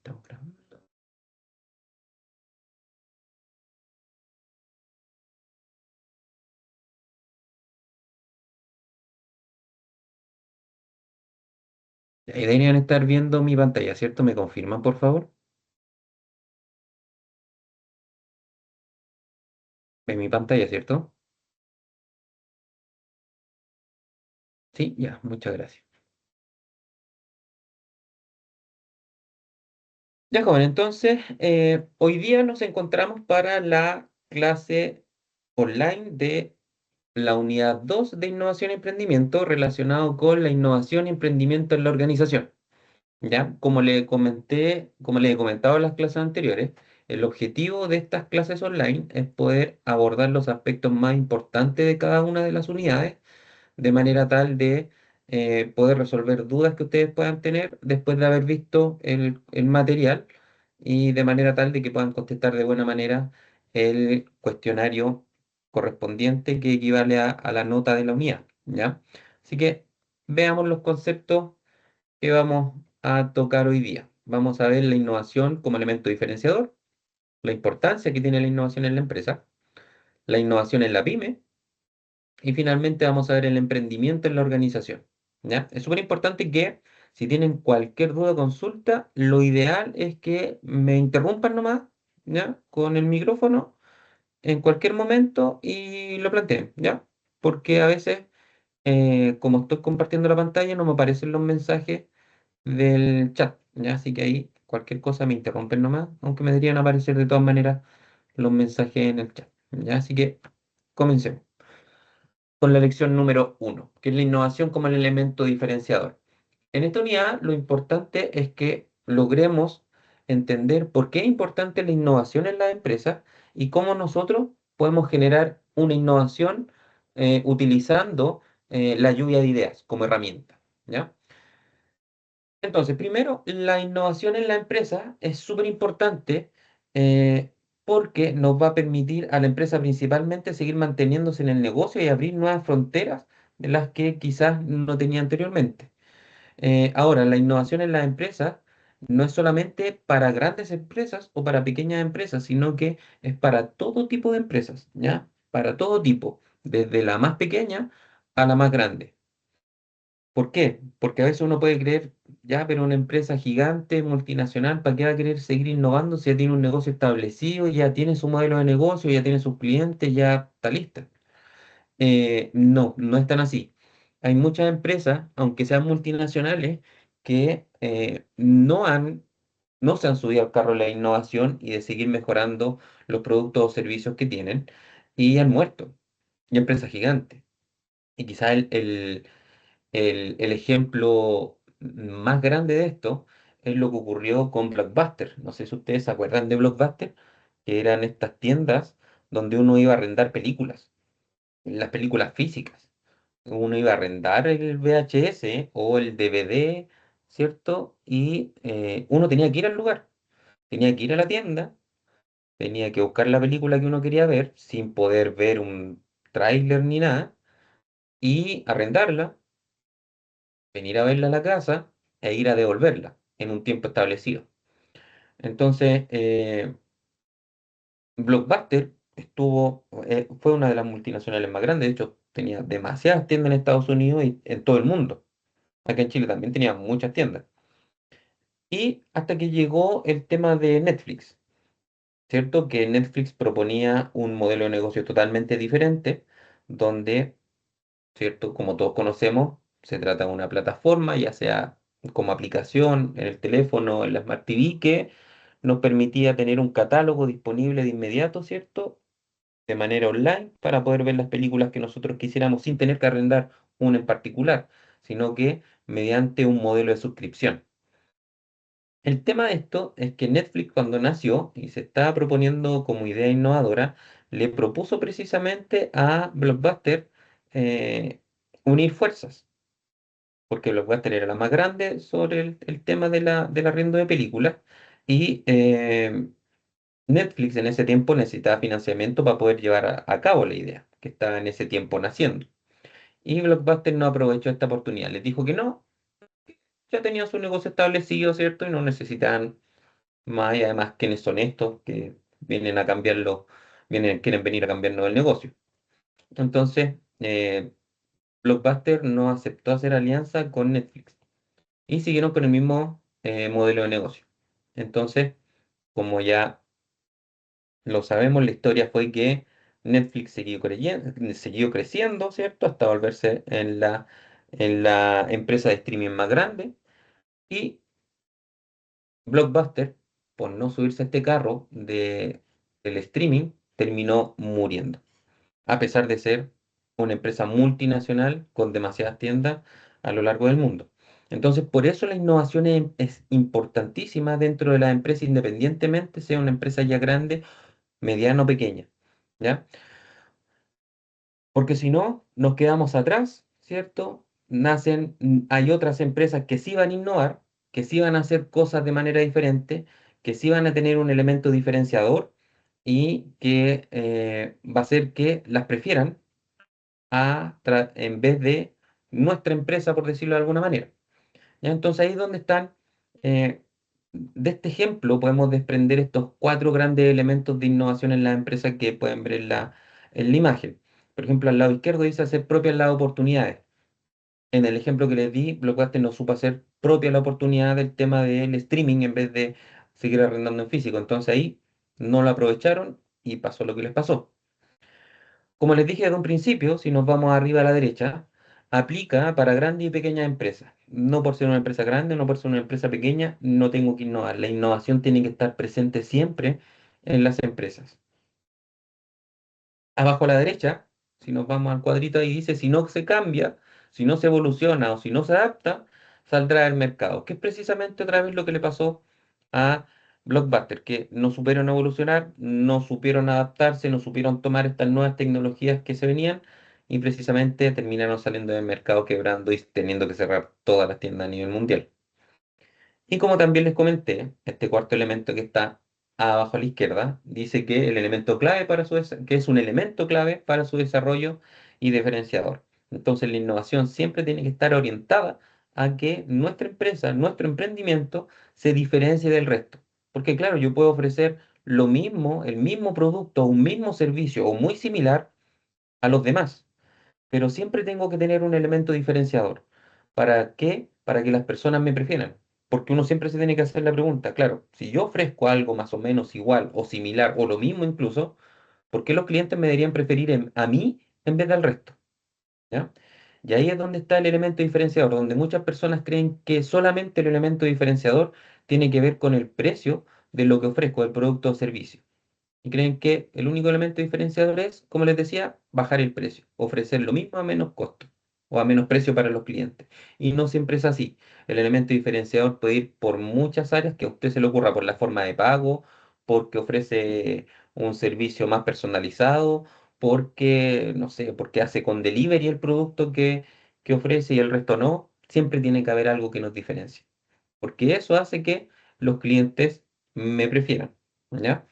Estamos grabando. Ahí deberían estar viendo mi pantalla, ¿cierto? ¿Me confirman, por favor? ¿En mi pantalla, cierto? Sí, ya, muchas gracias. Ya, joven, entonces, hoy día nos encontramos para la clase online de la unidad 2 de innovación y emprendimiento relacionado con la innovación y emprendimiento en la organización. ¿Ya? Como le he comentado en las clases anteriores, el objetivo de estas clases online es poder abordar los aspectos más importantes de cada una de las unidades de manera tal de poder resolver dudas que ustedes puedan tener después de haber visto el material y de manera tal de que puedan contestar de buena manera el cuestionario correspondiente que equivale a la nota de la unidad, ¿ya? Así que veamos los conceptos que vamos a tocar hoy día. Vamos a ver la innovación como elemento diferenciador, la importancia que tiene la innovación en la empresa, la innovación en la pyme y finalmente vamos a ver el emprendimiento en la organización. ¿Ya? Es súper importante que si tienen cualquier duda o consulta, lo ideal es que me interrumpan nomás, ¿ya? Con el micrófono en cualquier momento y lo planteen, ¿ya? Porque a veces, como estoy compartiendo la pantalla, no me aparecen los mensajes del chat, ¿ya? Así que ahí cualquier cosa me interrumpen nomás, aunque me deberían aparecer de todas maneras los mensajes en el chat, ¿ya? Así que comencemos con la lección número uno, que es la innovación como el elemento diferenciador. En esta unidad, lo importante es que logremos entender por qué es importante la innovación en la empresa y cómo nosotros podemos generar una innovación utilizando la lluvia de ideas como herramienta, ¿ya? Entonces, primero, la innovación en la empresa es súper importante eh, porque nos va a permitir a la empresa principalmente seguir manteniéndose en el negocio y abrir nuevas fronteras de las que quizás no tenía anteriormente. Ahora, la innovación en las empresas no es solamente para grandes empresas o para pequeñas empresas, sino que es para todo tipo de empresas, ¿ya? Para todo tipo, desde la más pequeña a la más grande. ¿Por qué? Porque a veces uno puede creer, ya, pero una empresa gigante, multinacional, ¿para qué va a querer seguir innovando si ya tiene un negocio establecido, ya tiene su modelo de negocio, ya tiene sus clientes, ya está lista? No, no es tan así. Hay muchas empresas, aunque sean multinacionales, que no se han subido al carro de la innovación y de seguir mejorando los productos o servicios que tienen y han muerto. Y empresas gigantes. Y quizás el ejemplo más grande de esto es lo que ocurrió con Blockbuster. No sé si ustedes se acuerdan de Blockbuster, que eran estas tiendas donde uno iba a arrendar películas, las películas físicas. Uno iba a arrendar el VHS o el DVD, ¿cierto? Y uno tenía que ir al lugar, tenía que ir a la tienda, tenía que buscar la película que uno quería ver sin poder ver un tráiler ni nada y arrendarla, venir a verla a la casa e ir a devolverla en un tiempo establecido. Entonces, Blockbuster fue una de las multinacionales más grandes, de hecho, tenía demasiadas tiendas en Estados Unidos y en todo el mundo. Acá en Chile también tenía muchas tiendas. Y hasta que llegó el tema de Netflix, ¿cierto? Que Netflix proponía un modelo de negocio totalmente diferente, donde, ¿cierto? Como todos conocemos, se trata de una plataforma, ya sea como aplicación en el teléfono, en la Smart TV, que nos permitía tener un catálogo disponible de inmediato, ¿cierto? De manera online para poder ver las películas que nosotros quisiéramos sin tener que arrendar una en particular, sino que mediante un modelo de suscripción. El tema de esto es que Netflix cuando nació y se estaba proponiendo como idea innovadora, le propuso precisamente a Blockbuster eh, unir fuerzas, porque Blockbuster era la más grande sobre el tema del arriendo de películas y Netflix en ese tiempo necesitaba financiamiento para poder llevar a cabo la idea que estaba en ese tiempo naciendo. Y Blockbuster no aprovechó esta oportunidad, les dijo que no, ya tenían su negocio establecido, ¿cierto? Y no necesitaban más y además quienes son estos que vienen a cambiarlo, quieren venir a cambiarnos el negocio. Entonces, Blockbuster no aceptó hacer alianza con Netflix y siguieron con el mismo modelo de negocio. Entonces, como ya lo sabemos, la historia fue que Netflix siguió creciendo, ¿cierto? Hasta volverse en la empresa de streaming más grande. Y Blockbuster, por no subirse a este carro del streaming, terminó muriendo, a pesar de ser una empresa multinacional con demasiadas tiendas a lo largo del mundo. Entonces, por eso la innovación es importantísima dentro de la empresa, independientemente sea una empresa ya grande, mediana o pequeña. ¿Ya? Porque si no, nos quedamos atrás, ¿cierto? Hay otras empresas que sí van a innovar, que sí van a hacer cosas de manera diferente, que sí van a tener un elemento diferenciador y que va a hacer que las prefieran en vez de nuestra empresa, por decirlo de alguna manera. ¿Ya? Entonces ahí es donde están, eh, de este ejemplo podemos desprender estos cuatro grandes elementos de innovación en la empresa que pueden ver en la imagen. Por ejemplo, al lado izquierdo dice hacer propias las oportunidades. En el ejemplo que les di, Blockbuster no supo hacer propia la oportunidad del tema del streaming en vez de seguir arrendando en físico. Entonces ahí no lo aprovecharon y pasó lo que les pasó. Como les dije desde un principio, si nos vamos arriba a la derecha, aplica para grandes y pequeñas empresas. No por ser una empresa grande, no por ser una empresa pequeña, no tengo que innovar. La innovación tiene que estar presente siempre en las empresas. Abajo a la derecha, si nos vamos al cuadrito ahí, dice, si no se cambia, si no se evoluciona o si no se adapta, saldrá del mercado, que es precisamente otra vez lo que le pasó a Blockbuster, que no supieron evolucionar, no supieron adaptarse, no supieron tomar estas nuevas tecnologías que se venían y precisamente terminaron saliendo del mercado quebrando y teniendo que cerrar todas las tiendas a nivel mundial. Y como también les comenté, este cuarto elemento que está abajo a la izquierda dice que el elemento clave que es un elemento clave para su desarrollo y diferenciador. Entonces la innovación siempre tiene que estar orientada a que nuestra empresa, nuestro emprendimiento se diferencie del resto. Porque claro, yo puedo ofrecer lo mismo, el mismo producto, un mismo servicio o muy similar a los demás, pero siempre tengo que tener un elemento diferenciador. ¿Para qué? Para que las personas me prefieran. Porque uno siempre se tiene que hacer la pregunta, claro, si yo ofrezco algo más o menos igual o similar o lo mismo incluso, ¿por qué los clientes me deberían preferir a mí en vez del resto? ¿Ya? Y ahí es donde está el elemento diferenciador, donde muchas personas creen que solamente el elemento diferenciador tiene que ver con el precio de lo que ofrezco, el producto o servicio y creen que el único elemento diferenciador es, como les decía, bajar el precio, ofrecer lo mismo a menos costo o a menos precio para los clientes. Y no siempre es así. El elemento diferenciador puede ir por muchas áreas que a usted se le ocurra, por la forma de pago, porque ofrece un servicio más personalizado, porque, no sé, porque hace con delivery el producto que ofrece y el resto no. Siempre tiene que haber algo que nos diferencie, porque eso hace que los clientes me prefieran. ¿Ya?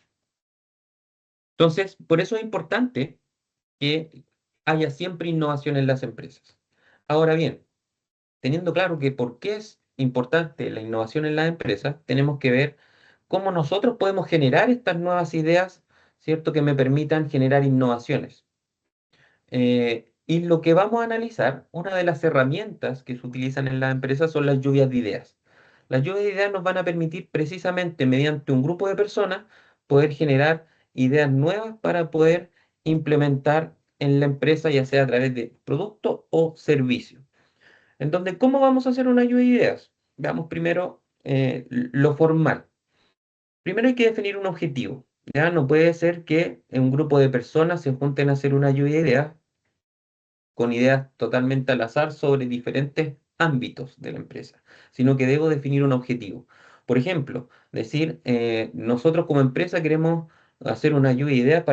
Entonces, por eso es importante que haya siempre innovación en las empresas. Ahora bien, teniendo claro que por qué es importante la innovación en las empresas, tenemos que ver cómo nosotros podemos generar estas nuevas ideas, ¿cierto? Que me permitan generar innovaciones. Y lo que vamos a analizar, una de las herramientas que se utilizan en las empresas son las lluvias de ideas. Las lluvias de ideas nos van a permitir precisamente mediante un grupo de personas poder generar ideas nuevas para poder implementar en la empresa, ya sea a través de producto o servicio. Entonces, ¿cómo vamos a hacer una lluvia de ideas? Veamos primero lo formal. Primero hay que definir un objetivo. Ya no puede ser que un grupo de personas se junten a hacer una lluvia de ideas con ideas totalmente al azar sobre diferentes ámbitos de la empresa, sino que debo definir un objetivo. Por ejemplo, decir, nosotros como empresa queremos hacer una lluvia de ideas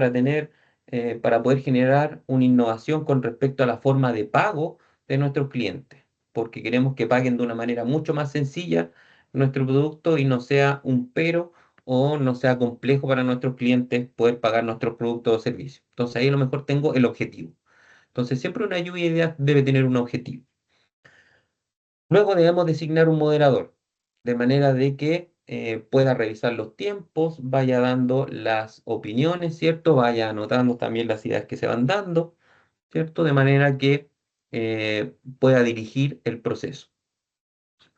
para poder generar una innovación con respecto a la forma de pago de nuestros clientes, porque queremos que paguen de una manera mucho más sencilla nuestro producto y no sea un pero o no sea complejo para nuestros clientes poder pagar nuestros productos o servicios. Entonces ahí a lo mejor tengo el objetivo. Entonces, siempre una lluvia de ideas debe tener un objetivo. Luego debemos designar un moderador, de manera de que pueda revisar los tiempos, vaya dando las opiniones, ¿cierto? Vaya anotando también las ideas que se van dando, ¿cierto? De manera que pueda dirigir el proceso.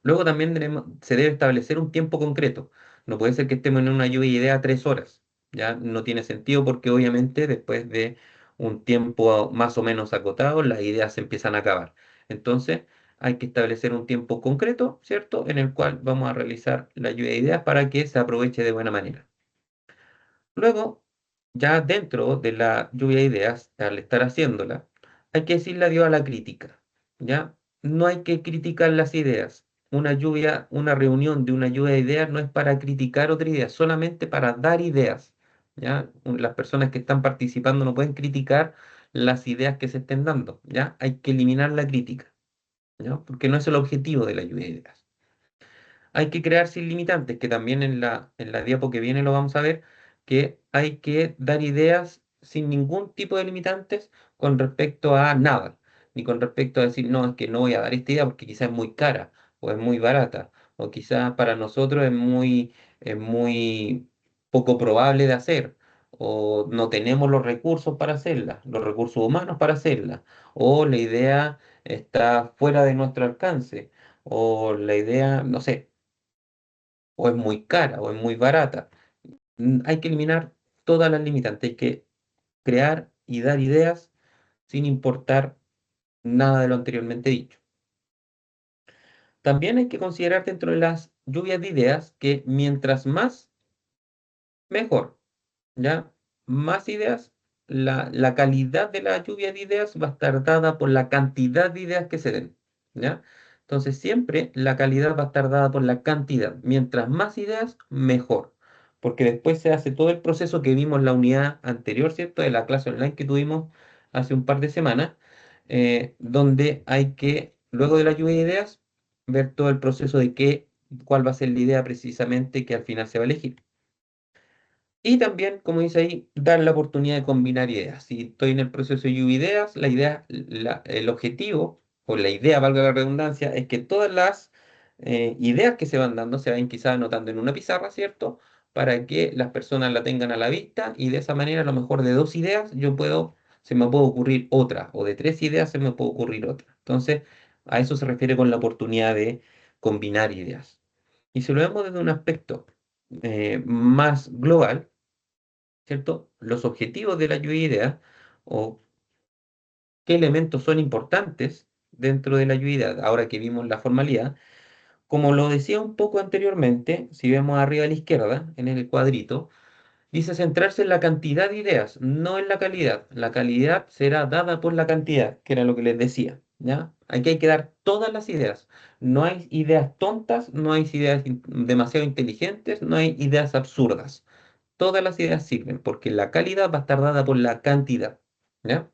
Luego también se debe establecer un tiempo concreto. No puede ser que estemos en una lluvia de idea 3 horas. Ya no tiene sentido porque obviamente después de un tiempo más o menos acotado, las ideas se empiezan a acabar. Entonces hay que establecer un tiempo concreto, ¿cierto? En el cual vamos a realizar la lluvia de ideas para que se aproveche de buena manera. Luego, ya dentro de la lluvia de ideas, al estar haciéndola, hay que decirle adiós a la crítica, ¿ya? No hay que criticar las ideas. Una reunión de una lluvia de ideas no es para criticar otra idea, solamente para dar ideas, ¿ya? Las personas que están participando no pueden criticar las ideas que se estén dando, ¿ya? Hay que eliminar la crítica, ¿ya? Porque no es el objetivo de la lluvia de ideas. Hay que crear sin limitantes, que también en la diapo que viene lo vamos a ver, que hay que dar ideas sin ningún tipo de limitantes con respecto a nada, ni con respecto a decir, no, es que no voy a dar esta idea porque quizás es muy cara o es muy barata, o quizás para nosotros es muy poco probable de hacer, o no tenemos los recursos para hacerla, los recursos humanos para hacerla, o la idea está fuera de nuestro alcance, o la idea, no sé, o es muy cara o es muy barata. Hay que eliminar todas las limitantes, hay que crear y dar ideas sin importar nada de lo anteriormente dicho. También hay que considerar dentro de las lluvias de ideas que mientras más, mejor. ¿Ya? Más ideas, la calidad de la lluvia de ideas va a estar dada por la cantidad de ideas que se den, ¿ya? Entonces siempre la calidad va a estar dada por la cantidad. Mientras más ideas, mejor. Porque después se hace todo el proceso que vimos en la unidad anterior, ¿cierto? De la clase online que tuvimos hace un par de semanas, donde hay que, luego de la lluvia de ideas, ver todo el proceso de cuál va a ser la idea precisamente que al final se va a elegir. Y también, como dice ahí, dar la oportunidad de combinar ideas. Si estoy en el proceso de lluvia de ideas, el objetivo, o la idea, valga la redundancia, es que todas las ideas que se van dando se vayan quizás anotando en una pizarra, ¿cierto? Para que las personas la tengan a la vista y de esa manera, a lo mejor de 2 ideas, se me puede ocurrir otra, o de 3 ideas se me puede ocurrir otra. Entonces, a eso se refiere con la oportunidad de combinar ideas. Y si lo vemos desde un aspecto más global, ¿cierto? Los objetivos de la lluvia de ideas o qué elementos son importantes dentro de la lluvia de ideas, ahora que vimos la formalidad. Como lo decía un poco anteriormente, si vemos arriba a la izquierda, en el cuadrito, dice centrarse en la cantidad de ideas, no en la calidad. La calidad será dada por la cantidad, que era lo que les decía, ¿ya? Aquí hay que dar todas las ideas. No hay ideas tontas, no hay ideas demasiado inteligentes, no hay ideas absurdas. Todas las ideas sirven porque la calidad va a estar dada por la cantidad, ¿ya?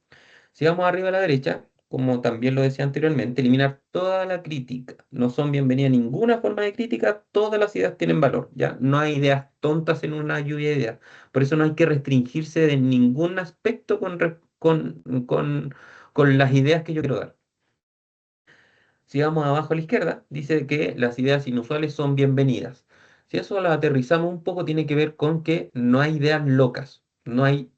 Si vamos arriba a la derecha, como también lo decía anteriormente, eliminar toda la crítica. No son bienvenidas ninguna forma de crítica, todas las ideas tienen valor, ¿ya? No hay ideas tontas en una lluvia de ideas. Por eso no hay que restringirse de ningún aspecto con las ideas que yo quiero dar. Si vamos abajo a la izquierda, dice que las ideas inusuales son bienvenidas. Si eso lo aterrizamos un poco, tiene que ver con que no hay ideas locas, no hay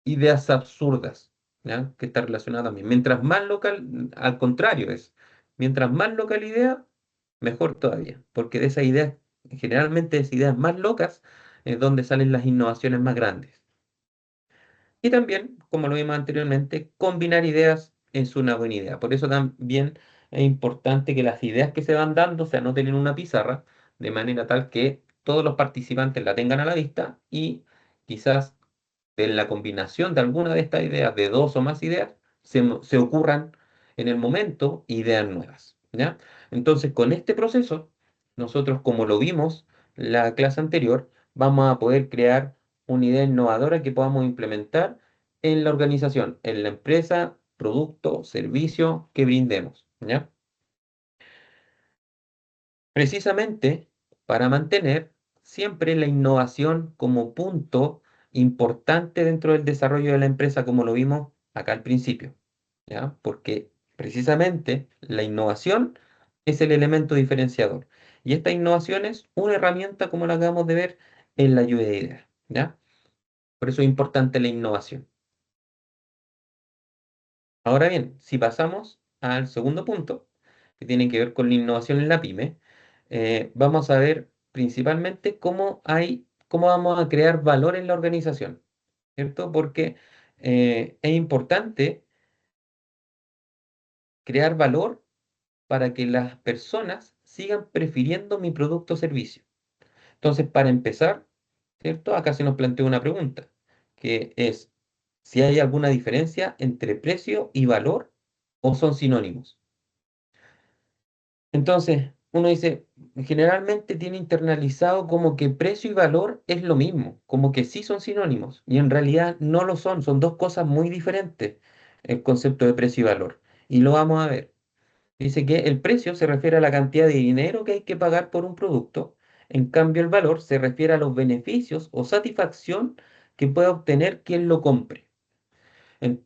ideas absurdas, ¿ya? Que está relacionada también. Mientras más local, al contrario es, mientras más local idea, mejor todavía, porque de esas ideas, generalmente de esas ideas más locas, es donde salen las innovaciones más grandes. Y también, como lo vimos anteriormente, combinar ideas es una buena idea. Por eso también es importante que las ideas que se van dando se anoten en una pizarra, de manera tal que todos los participantes la tengan a la vista y quizás de la combinación de alguna de estas ideas, de 2 o más ideas, se ocurran en el momento ideas nuevas, ¿ya? Entonces, con este proceso, nosotros, como lo vimos la clase anterior, vamos a poder crear una idea innovadora que podamos implementar en la organización, en la empresa, producto, servicio que brindemos, ¿ya? Precisamente para mantener siempre la innovación como punto importante dentro del desarrollo de la empresa, como lo vimos acá al principio, ¿ya? Porque precisamente la innovación Es el elemento diferenciador. Y esta innovación es una herramienta, como la acabamos de ver, en la lluvia de ideas, ¿ya? Por eso es importante la innovación. Ahora bien, si pasamos al segundo punto, que tiene que ver con la innovación en la pyme, vamos a ver principalmente cómo vamos a crear valor en la organización, ¿cierto? Porque es importante crear valor para que las personas sigan prefiriendo mi producto o servicio. Entonces, para empezar, ¿cierto? Acá se nos plantea una pregunta, que es si hay alguna diferencia entre precio y valor o son sinónimos. Entonces, uno dice, generalmente tiene internalizado como que precio y valor es lo mismo, como que sí son sinónimos, y en realidad no lo son, son dos cosas muy diferentes, el concepto de precio y valor. Y lo vamos a ver. Dice que el precio se refiere a la cantidad de dinero que hay que pagar por un producto, en cambio el valor se refiere a los beneficios o satisfacción que puede obtener quien lo compre. En-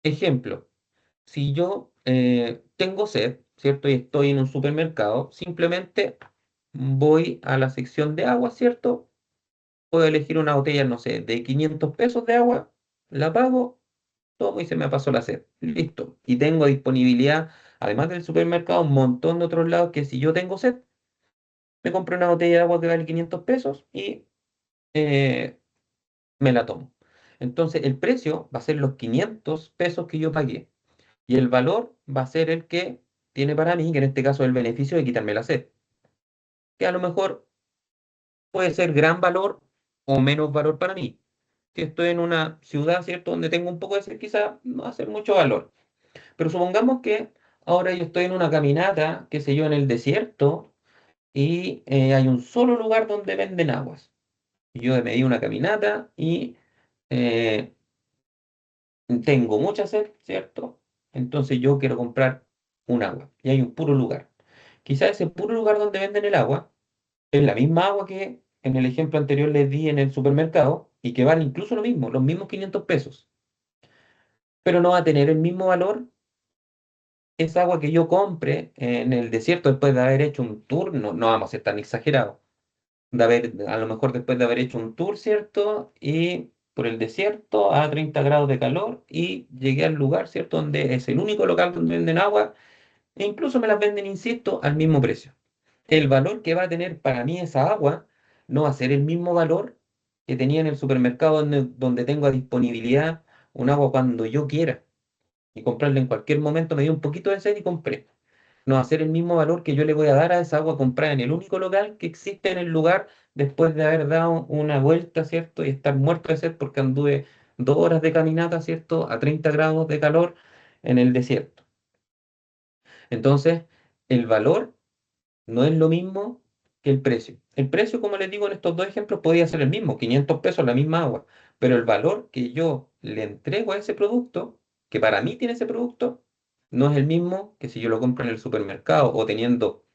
Ejemplo, si yo tengo sed, ¿cierto? Y estoy en un supermercado, simplemente voy a la sección de agua, ¿cierto? Puedo elegir una botella, no sé, de 500 pesos de agua, la pago, tomo y se me pasó la sed. Listo. Y tengo disponibilidad, además del supermercado, un montón de otros lados que si yo tengo sed, me compro una botella de agua que vale 500 pesos y eh, me la tomo. Entonces, el precio va a ser los 500 pesos que yo pagué. Y el valor va a ser el que tiene para mí, que en este caso es el beneficio de quitarme la sed, que a lo mejor puede ser gran valor o menos valor para mí. Si estoy en una ciudad, ¿cierto?, donde tengo un poco de sed, quizá no va a ser mucho valor. Pero supongamos que ahora yo estoy en una caminata, qué sé yo, en el desierto y hay un solo lugar donde venden aguas. Y yo me di una caminata y eh, tengo mucha sed, ¿cierto? Entonces yo quiero comprar un agua y hay un puro lugar. Quizás ese puro lugar donde venden el agua es la misma agua que en el ejemplo anterior les di en el supermercado y que vale incluso lo mismo, los mismos 500 pesos, pero no va a tener el mismo valor esa agua que yo compre en el desierto después de haber hecho un tour, no, no vamos a ser tan exagerados, a lo mejor después de haber hecho un tour, ¿cierto? Y por el desierto a 30 grados de calor y llegué al lugar, ¿cierto? Donde es el único local donde venden agua e incluso me las venden, insisto, al mismo precio. El valor que va a tener para mí esa agua no va a ser el mismo valor que tenía en el supermercado donde tengo a disponibilidad un agua cuando yo quiera y comprarla en cualquier momento. Me dio un poquito de sed y compré. No va a ser el mismo valor que yo le voy a dar a esa agua comprada en el único local que existe en el lugar después de haber dado una vuelta, ¿cierto? Y estar muerto de sed porque anduve 2 horas de caminata, ¿cierto? A 30 grados de calor en el desierto. Entonces, el valor no es lo mismo que el precio. El precio, como les digo en estos dos ejemplos, podía ser el mismo, 500 pesos la misma agua, pero el valor que yo le entrego a ese producto, que para mí tiene ese producto, no es el mismo que si yo lo compro en el supermercado o teniendo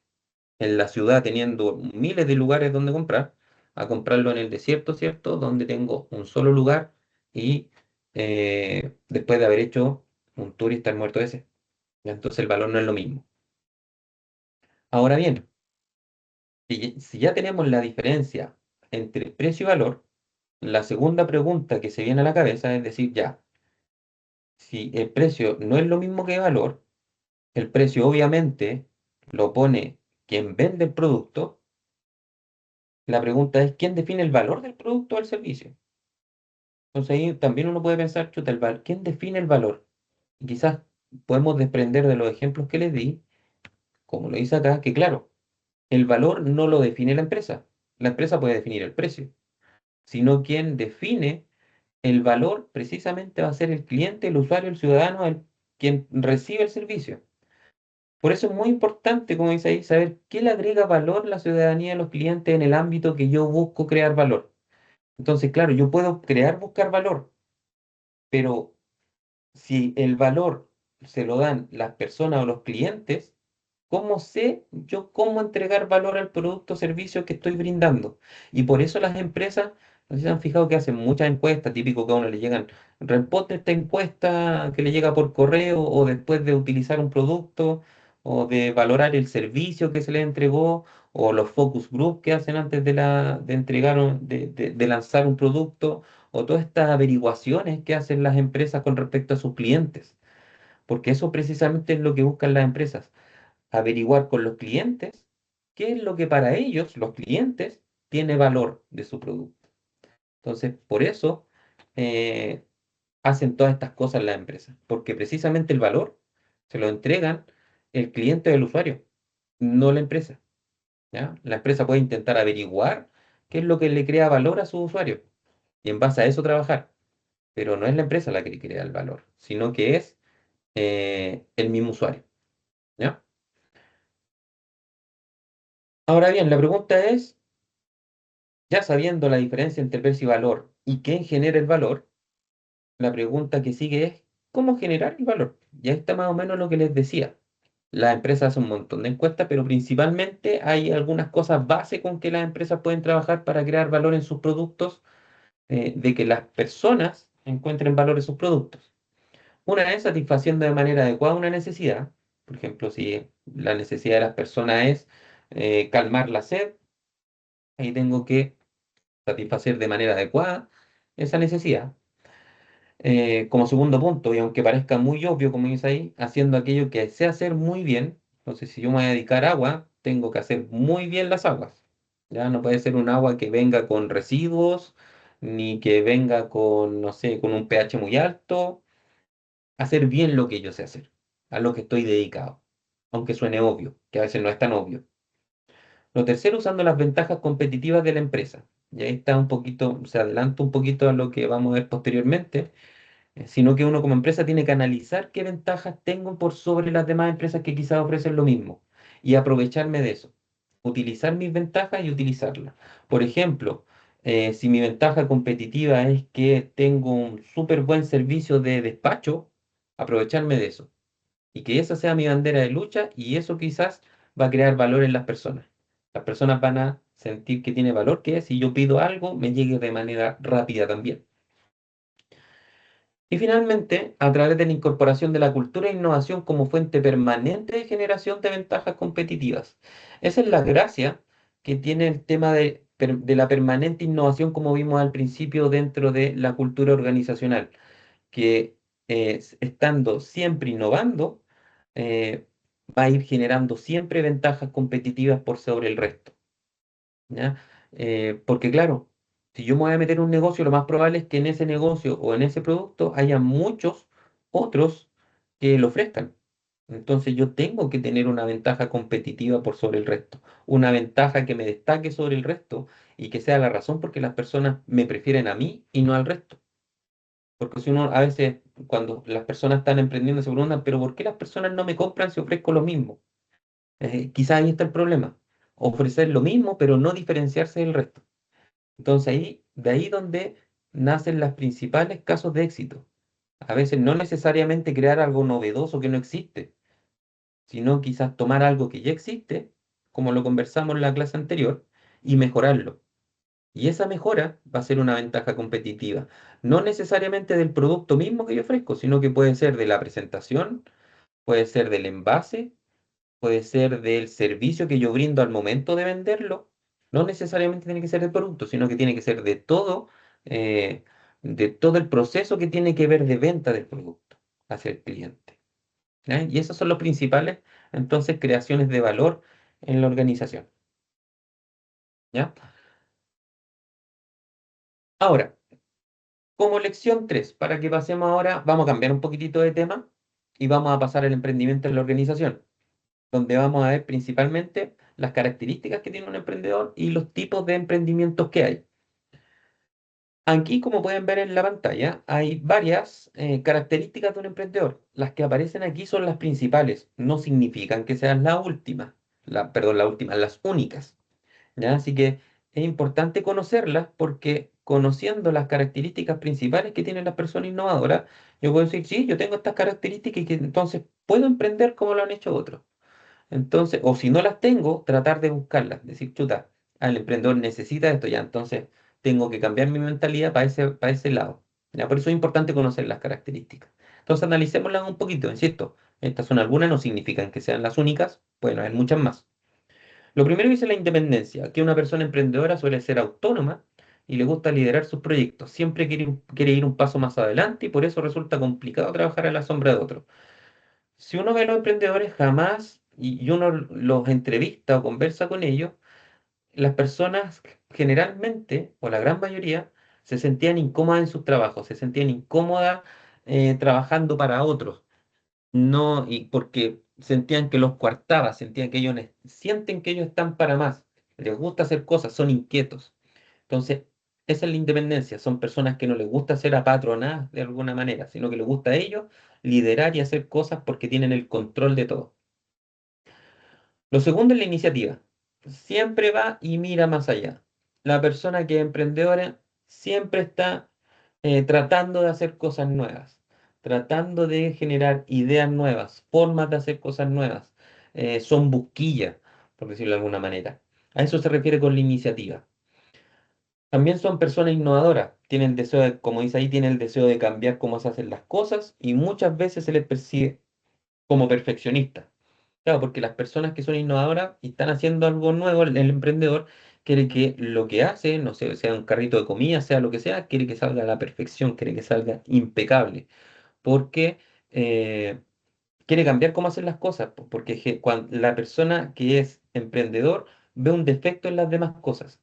en la ciudad, teniendo miles de lugares donde comprar, a comprarlo en el desierto, ¿cierto? Donde tengo un solo lugar y después de haber hecho un tour y estar muerto de sed. Entonces el valor no es lo mismo. Ahora bien, si ya tenemos la diferencia entre precio y valor, la segunda pregunta que se viene a la cabeza es decir, ya, si el precio no es lo mismo que valor, el precio obviamente lo pone quien vende el producto, la pregunta es quién define el valor del producto o del servicio. Entonces ahí también uno puede pensar, chuta, ¿quién define el valor? Y quizás podemos desprender de los ejemplos que les di, como lo dice acá, que claro, el valor no lo define la empresa puede definir el precio, sino quien define el valor precisamente va a ser el cliente, el usuario, el ciudadano, quien recibe el servicio. Por eso es muy importante, como dice ahí, saber qué le agrega valor la ciudadanía a los clientes en el ámbito que yo busco crear valor. Entonces, claro, yo puedo buscar valor, pero si el valor se lo dan las personas o los clientes, ¿cómo sé yo cómo entregar valor al producto o servicio que estoy brindando? Y por eso las empresas, no sé si se han fijado que hacen muchas encuestas, típico que a uno le llegan, responde esta encuesta que le llega por correo o después de utilizar un producto, o de valorar el servicio que se les entregó, o los focus group que hacen antes de entregar, de lanzar un producto, o todas estas averiguaciones que hacen las empresas con respecto a sus clientes, porque eso precisamente es lo que buscan las empresas, averiguar con los clientes qué es lo que para ellos, los clientes, tiene valor de su producto. Entonces, por eso eh, hacen todas estas cosas las empresas, porque precisamente el valor se lo entregan el cliente del usuario, no la empresa, ¿ya? La empresa puede intentar averiguar qué es lo que le crea valor a su usuario y en base a eso trabajar, pero no es la empresa la que le crea el valor, sino que es el mismo usuario, ¿ya? Ahora bien, la pregunta es, ya sabiendo la diferencia entre precio y valor y quién genera el valor, la pregunta que sigue es, ¿cómo generar el valor? Y ahí está más o menos lo que les decía. Las empresas hacen un montón de encuestas, pero principalmente hay algunas cosas base con que las empresas pueden trabajar para crear valor en sus productos, de que las personas encuentren valor en sus productos. Una es satisfaciendo de manera adecuada una necesidad. Por ejemplo, si la necesidad de las personas es calmar la sed, ahí tengo que satisfacer de manera adecuada esa necesidad. Como segundo punto, y aunque parezca muy obvio, como dice ahí, haciendo aquello que sé hacer muy bien. Entonces, si yo me voy a dedicar a agua, tengo que hacer muy bien las aguas. Ya no puede ser un agua que venga con residuos, ni que venga con, no sé, con un pH muy alto. Hacer bien lo que yo sé hacer, a lo que estoy dedicado, aunque suene obvio, que a veces no es tan obvio. Lo tercero, usando las ventajas competitivas de la empresa. Y ahí está un poquito, se adelanta un poquito a lo que vamos a ver posteriormente, sino que uno como empresa tiene que analizar qué ventajas tengo por sobre las demás empresas que quizás ofrecen lo mismo y aprovecharme de eso. Utilizar mis ventajas y utilizarlas. Por ejemplo, si mi ventaja competitiva es que tengo un súper buen servicio de despacho, aprovecharme de eso. Y que esa sea mi bandera de lucha y eso quizás va a crear valor en las personas. Las personas van a sentir que tiene valor, que si yo pido algo, me llegue de manera rápida también. Y finalmente, a través de la incorporación de la cultura e innovación como fuente permanente de generación de ventajas competitivas. Esa es la gracia que tiene el tema de la permanente innovación, como vimos al principio dentro de la cultura organizacional, que estando siempre innovando, eh, va a ir generando siempre ventajas competitivas por sobre el resto. ¿Ya? Porque claro, si yo me voy a meter en un negocio, lo más probable es que en ese negocio o en ese producto haya muchos otros que lo ofrezcan. Entonces yo tengo que tener una ventaja competitiva por sobre el resto, una ventaja que me destaque sobre el resto y que sea la razón por qué las personas me prefieren a mí y no al resto. Porque si uno a veces, cuando las personas están emprendiendo, se preguntan, pero ¿por qué las personas no me compran si ofrezco lo mismo? Quizás ahí está el problema. Ofrecer lo mismo, pero no diferenciarse del resto. Entonces ahí, de ahí donde nacen los principales casos de éxito. A veces no necesariamente crear algo novedoso que no existe, sino quizás tomar algo que ya existe, como lo conversamos en la clase anterior, y mejorarlo. Y esa mejora va a ser una ventaja competitiva, no necesariamente del producto mismo que yo ofrezco, sino que puede ser de la presentación, puede ser del envase, puede ser del servicio que yo brindo al momento de venderlo. No necesariamente tiene que ser del producto, sino que tiene que ser eh, de todo el proceso que tiene que ver de venta del producto hacia el cliente. ¿Ya? Y esos son los principales, entonces, creaciones de valor en la organización. ¿Ya? Ahora, como lección 3 para que pasemos ahora, vamos a cambiar un poquitito de tema y vamos a pasar al emprendimiento en la organización, donde vamos a ver principalmente las características que tiene un emprendedor y los tipos de emprendimientos que hay. Aquí, como pueden ver en la pantalla, hay varias características de un emprendedor. Las que aparecen aquí son las principales, no significan que sean las últimas, perdón, las últimas, las únicas. ¿Ya? Así que es importante conocerlas porque conociendo las características principales que tienen las personas innovadoras, yo puedo decir, sí, yo tengo estas características y que entonces puedo emprender como lo han hecho otros. Entonces, o si no las tengo, tratar de buscarlas. Decir, chuta, el emprendedor necesita esto ya, entonces tengo que cambiar mi mentalidad para ese lado. ¿Ya? Por eso es importante conocer las características. Entonces, analicémoslas un poquito, insisto. Estas son algunas, no significan que sean las únicas, bueno, hay muchas más. Lo primero dice la independencia, que una persona emprendedora suele ser autónoma y le gusta liderar sus proyectos. Siempre quiere ir un paso más adelante y por eso resulta complicado trabajar a la sombra de otros. Si uno ve a los emprendedores jamás y uno los entrevista o conversa con ellos, las personas generalmente, o la gran mayoría, se sentían incómodas en sus trabajos, se sentían incómodas trabajando para otros. No, y porque sentían que los coartaba, sentían que sienten que ellos están para más, les gusta hacer cosas, son inquietos. Entonces, esa es la independencia, son personas que no les gusta ser apatronadas de alguna manera, sino que les gusta a ellos liderar y hacer cosas porque tienen el control de todo. Lo segundo es la iniciativa. Siempre va y mira más allá. La persona que es emprendedora siempre está tratando de hacer cosas nuevas, tratando de generar ideas nuevas, formas de hacer cosas nuevas. Son busquillas, por decirlo de alguna manera. A eso se refiere con la iniciativa. También son personas innovadoras. Tienen el deseo de, como dice ahí, tienen el deseo de cambiar cómo se hacen las cosas y muchas veces se les percibe como perfeccionistas. Claro, porque las personas que son innovadoras y están haciendo algo nuevo, el emprendedor quiere que lo que hace, no sé, sea un carrito de comida, sea lo que sea, quiere que salga a la perfección, quiere que salga impecable, porque quiere cambiar cómo hacer las cosas, porque cuando la persona que es emprendedor ve un defecto en las demás cosas.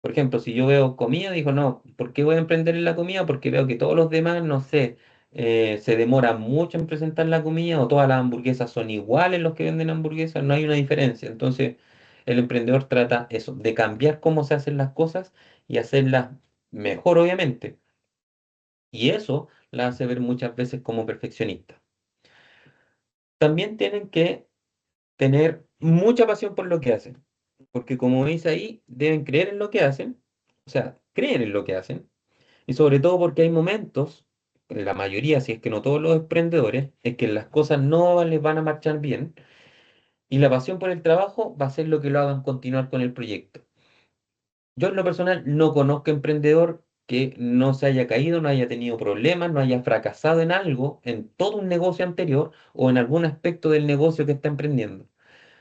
Por ejemplo, si yo veo comida, digo, no, ¿por qué voy a emprender en la comida? Porque veo que todos los demás, no sé, se demoran mucho en presentar la comida o todas las hamburguesas son iguales los que venden hamburguesas, no hay una diferencia. Entonces, el emprendedor trata eso, de cambiar cómo se hacen las cosas y hacerlas mejor, obviamente. Y eso la hace ver muchas veces como perfeccionista. También tienen que tener mucha pasión por lo que hacen, porque como dice ahí, deben creer en lo que hacen, o sea, creen en lo que hacen. Y sobre todo porque hay momentos, en la mayoría, si es que no todos los emprendedores, es que las cosas no les van a marchar bien y la pasión por el trabajo va a ser lo que lo hagan continuar con el proyecto. Yo en lo personal no conozco emprendedor que no se haya caído, no haya tenido problemas, no haya fracasado en algo, en todo un negocio anterior o en algún aspecto del negocio que está emprendiendo.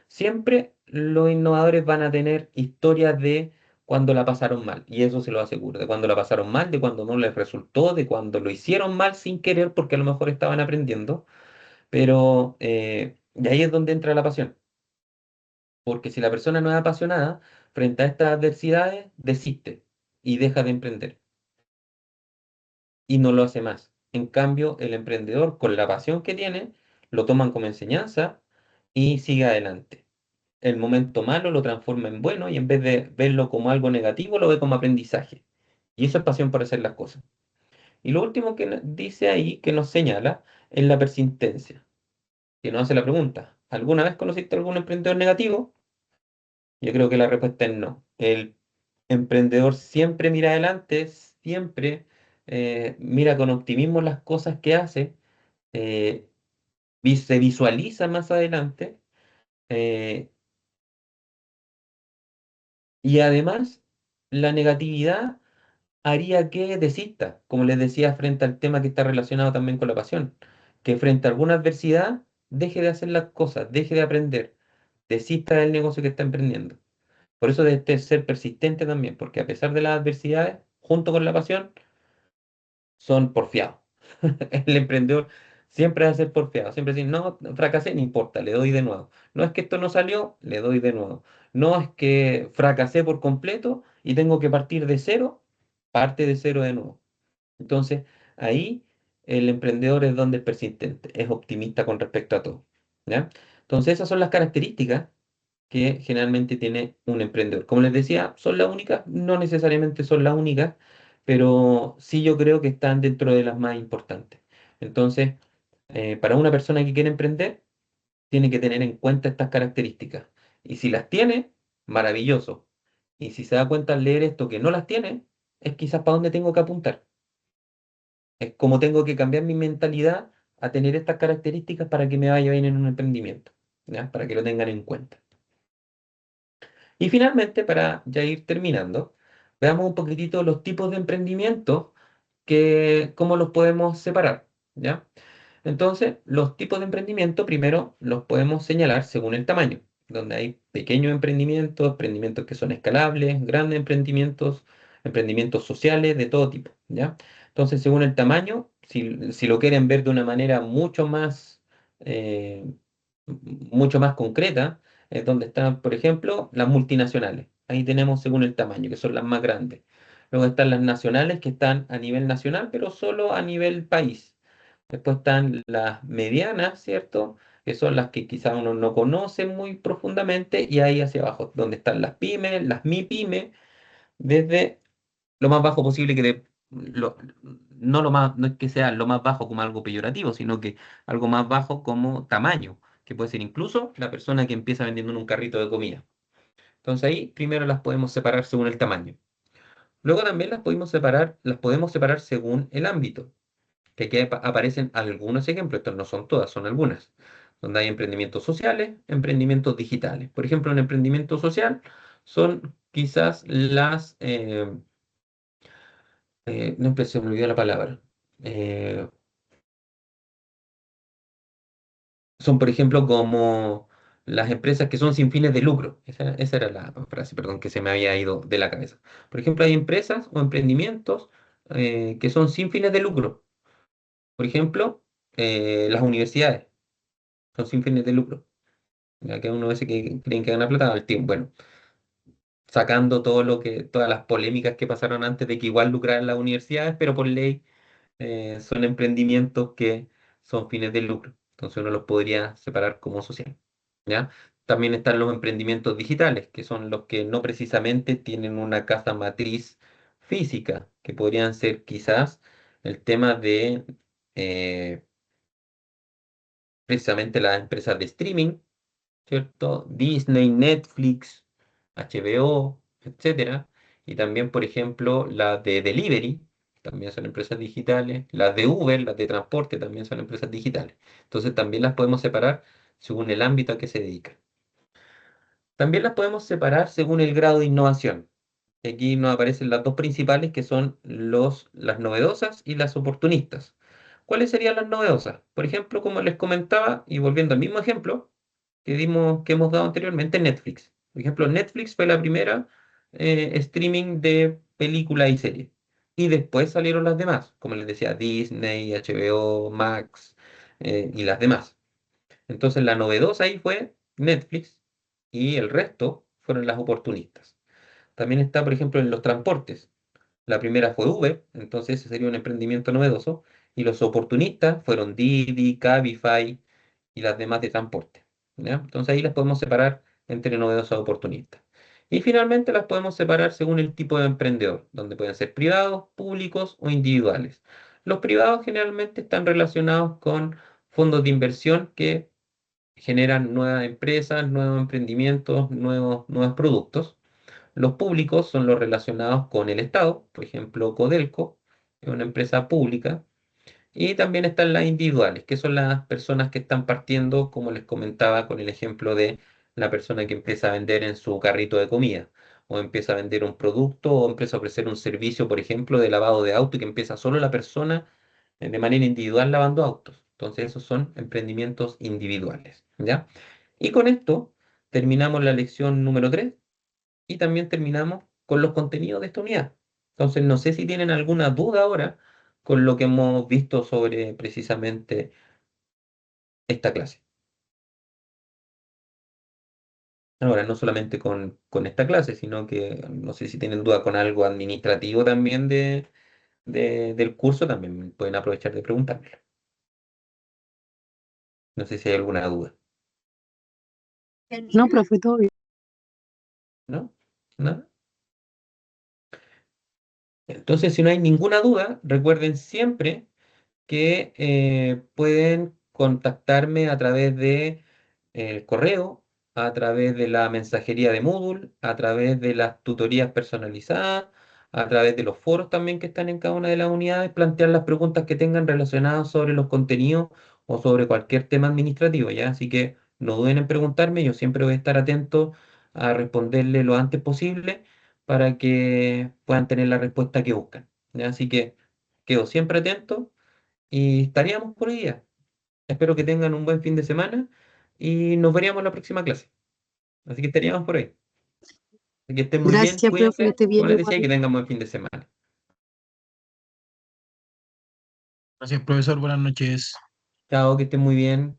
Siempre los innovadores van a tener historias de cuando la pasaron mal, y eso se lo aseguro, de cuando la pasaron mal, de cuando no les resultó, de cuando lo hicieron mal sin querer, porque a lo mejor estaban aprendiendo, pero y ahí es donde entra la pasión, porque si la persona no es apasionada, frente a estas adversidades, desiste y deja de emprender, y no lo hace más. En cambio, el emprendedor, con la pasión que tiene, lo toman como enseñanza y sigue adelante. El momento malo lo transforma en bueno y en vez de verlo como algo negativo, lo ve como aprendizaje. Y eso es pasión por hacer las cosas. Y lo último que dice ahí, que nos señala, es la persistencia, que nos hace la pregunta, ¿alguna vez conociste algún emprendedor negativo? Yo creo que la respuesta es no. El emprendedor siempre mira adelante, siempre mira con optimismo las cosas que hace, eh, se visualiza más adelante eh, y además la negatividad haría que desista, como les decía, frente al tema que está relacionado también con la pasión, que frente a alguna adversidad deje de hacer las cosas, deje de aprender, desista del negocio que está emprendiendo. Por eso debe ser persistente también, porque a pesar de las adversidades, junto con la pasión, son porfiados. El emprendedor siempre va a ser porfiado, siempre decir, no, fracasé, no importa, le doy de nuevo. No es que esto no salió, le doy de nuevo. No es que fracasé por completo y tengo que partir de cero, parte de cero de nuevo. Entonces, ahí el emprendedor es donde es persistente, es optimista con respecto a todo. ¿Ya? Entonces, esas son las características que generalmente tiene un emprendedor. Como les decía, son las únicas, no necesariamente son las únicas, pero sí yo creo que están dentro de las más importantes. Entonces, para una persona que quiere emprender, tiene que tener en cuenta estas características. Y si las tiene, maravilloso. Y si se da cuenta al leer esto que no las tiene, es quizás para dónde tengo que apuntar. Es como tengo que cambiar mi mentalidad a tener estas características para que me vaya bien en un emprendimiento, ¿ya? Para que lo tengan en cuenta. Y finalmente, para ya ir terminando, veamos un poquitito los tipos de emprendimiento que cómo los podemos separar, ¿ya? Entonces, los tipos de emprendimiento primero los podemos señalar según el tamaño, donde hay pequeños emprendimientos, emprendimientos que son escalables, grandes emprendimientos, emprendimientos sociales de todo tipo, ¿ya? Entonces, según el tamaño, si lo quieren ver de una manera eh, mucho más concreta, es donde están, por ejemplo, las multinacionales. Ahí tenemos según el tamaño, que son las más grandes. Luego están las nacionales, que están a nivel nacional, pero solo a nivel país. Después están las medianas, ¿cierto? Que son las que quizás uno no conoce muy profundamente. Y ahí hacia abajo, donde están las pymes, las MIPYME, desde lo más bajo posible no lo más, no es que sea lo más bajo como algo peyorativo, sino que algo más bajo como tamaño, que puede ser incluso la persona que empieza vendiendo en un carrito de comida. Entonces ahí primero las podemos separar según el tamaño. Luego también las podemos separar según el ámbito, que aquí aparecen algunos ejemplos, estos no son todas, son algunas, donde hay emprendimientos sociales, emprendimientos digitales. Por ejemplo, un emprendimiento social son quizás no se me olvidó la palabra. Eh, Son, por ejemplo, como las empresas que son sin fines de lucro. Esa era la frase, perdón, que se me había ido de la cabeza. Por ejemplo, hay empresas o emprendimientos que son sin fines de lucro. Por ejemplo, las universidades son sin fines de lucro. Ya que uno a veces que creen que gana plata al tiempo. Bueno, sacando todas las polémicas que pasaron antes de que igual lucraran las universidades, pero por ley son emprendimientos que son fines de lucro. Entonces uno los podría separar como social. ¿Ya? También están los emprendimientos digitales, que son los que no precisamente tienen una casa matriz física, que podrían ser quizás el tema de eh, precisamente las empresas de streaming, ¿cierto? Disney, Netflix, HBO, etcétera. Y también, por ejemplo, las de delivery, también son empresas digitales. Las de Uber, las de transporte, también son empresas digitales. Entonces también las podemos separar según el ámbito a que se dedican. También las podemos separar según el grado de innovación. Aquí nos aparecen las dos principales, que son las novedosas y las oportunistas. ¿Cuáles serían las novedosas? Por ejemplo, como les comentaba, y volviendo al mismo ejemplo, que hemos dado anteriormente, Netflix. Por ejemplo, Netflix fue la primera streaming de películas y series. Y después salieron las demás, como les decía, Disney, HBO, Max y las demás. Entonces la novedosa ahí fue Netflix y el resto fueron las oportunistas. También está, por ejemplo, en los transportes. La primera fue Uber, entonces ese sería un emprendimiento novedoso. Y los oportunistas fueron Didi, Cabify y las demás de transporte. ¿Ya? Entonces ahí las podemos separar entre novedosas y oportunistas. Y finalmente las podemos separar según el tipo de emprendedor, donde pueden ser privados, públicos o individuales. Los privados generalmente están relacionados con fondos de inversión que generan nuevas empresas, nuevos emprendimientos, nuevos productos. Los públicos son los relacionados con el Estado, por ejemplo, Codelco, es una empresa pública, y también están las individuales, que son las personas que están partiendo, como les comentaba con el ejemplo de la persona que empieza a vender en su carrito de comida, o empieza a vender un producto, o empieza a ofrecer un servicio, por ejemplo, de lavado de auto, y que empieza solo la persona de manera individual lavando autos. Entonces, esos son emprendimientos individuales, ¿ya? Y con esto terminamos la lección número 3 y también terminamos con los contenidos de esta unidad. Entonces, no sé si tienen alguna duda ahora con lo que hemos visto sobre precisamente esta clase. Ahora, no solamente con esta clase, sino que no sé si tienen duda con algo administrativo también del curso, también pueden aprovechar de preguntármelo. No sé si hay alguna duda, No, profe, todo bien. ¿no? ¿No? Entonces, si no hay ninguna duda, recuerden siempre que pueden contactarme a través de el correo, a través de la mensajería de Moodle, a través de las tutorías personalizadas, a través de los foros también que están en cada una de las unidades, plantear las preguntas que tengan relacionadas sobre los contenidos o sobre cualquier tema administrativo, ¿ya? Así que no duden en preguntarme, yo siempre voy a estar atento a responderle lo antes posible para que puedan tener la respuesta que buscan, ¿ya? Así que quedo siempre atento y estaríamos por hoy día. Espero que tengan un buen fin de semana y nos veríamos en la próxima clase. Así que estaríamos por ahí. Que estén muy bien, Gracias, profe, que cuídense, esté bien como les decía, y igual. que tengan buen fin de semana. Gracias, profesor. Buenas noches. Chao, que estén muy bien.